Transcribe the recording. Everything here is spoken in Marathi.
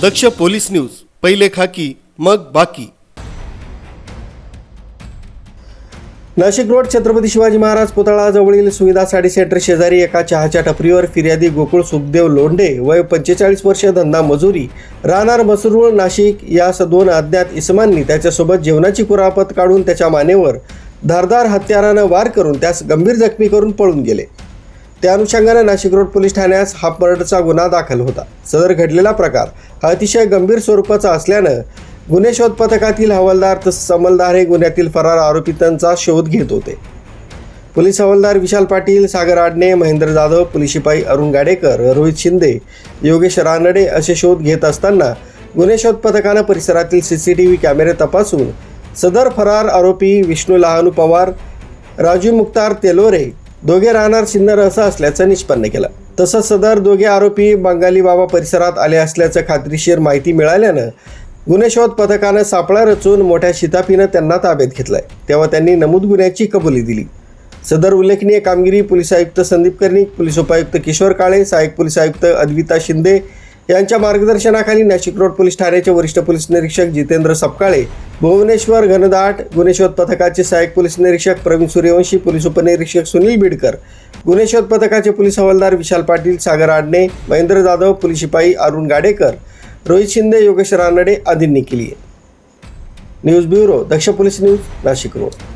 दक्ष पोलीस न्यूज, पहिले खाकी मग बाकी। नाशिक रोड छत्रपती शिवाजी महाराज पुतळाजवळील सुविधा साडी सेंटर शेजारी एका चहाच्या टपरीवर फिर्यादी गोकुळ सुखदेव लोंढे वय 45 वर्ष, धंदा मजुरी, राहणार मसरूळ नाशिक या दोन अज्ञात इसमांनी त्याच्यासोबत जेवणाची कुरापत काढून त्याच्या मानेवर धारदार हत्यारानं वार करून त्यास गंभीर जखमी करून पळून गेले। त्या अनुषंगाने नाशिक रोड पोलीस ठाण्यास हाफ मर्डरचा गुन्हा दाखल होता। सदर घडलेला प्रकार हा अतिशय गंभीर स्वरूपाचा असल्यानं गुन्हे शोध पथकातील हवालदार तसेच अंमलदार हे गुन्ह्यातील फरार आरोपितांचा शोध घेत होते। पोलीस हवालदार विशाल पाटील, सागर आडणे, महेंद्र जाधव, पोलीस शिपाई अरुण गाडेकर, रोहित शिंदे, योगेश रानडे असे शोध घेत असताना गुन्हे शोध पथकानं परिसरातील CCTV कॅमेरे तपासून सदर फरार आरोपी विष्णू लहानू पवार, राजू मुक्तार तेलोरे दोघे राहणार सिन्नर असं असल्याचं निष्पन्न केलं। तसंच सदर दोघे आरोपी बंगाली बाबा परिसरात आले असल्याचं खात्रीशीर माहिती मिळाल्यानं गुन्हे शोध पथकानं सापळा रचून मोठ्या शिताफीनं त्यांना ताब्यात घेतलंय, तेव्हा त्यांनी नमूद गुन्ह्याची कबुली दिली। सदर उल्लेखनीय कामगिरी पोलीस आयुक्त संदीप कर्णिक, पोलीस उपायुक्त किशोर काळे, सहाय्यक पोलीस आयुक्त अद्विता शिंदे यांच्या मार्गदर्शनाखाली नाशिक रोड पोलीस ठाण्याचे वरिष्ठ पोलीस निरीक्षक जितेंद्र सपकाळे, भुवनेश्वर घनदाट, गुन्हे शोध पथकाचे सहाय्यक पोलीस निरीक्षक प्रवीण सूर्यवंशी, पोलीस उपनिरीक्षक सुनील बिडकर, गुन्हे शोध पथकाचे पोलीस हवालदार विशाल पाटील, सागर आडणे, महेंद्र जाधव, पोलीस शिपाई अरुण गाडेकर, रोहित शिंदे, योगेश रानडे आदींनी केली आहे। न्यूज ब्युरो, दक्ष पोलीस न्यूज, नाशिक रोड।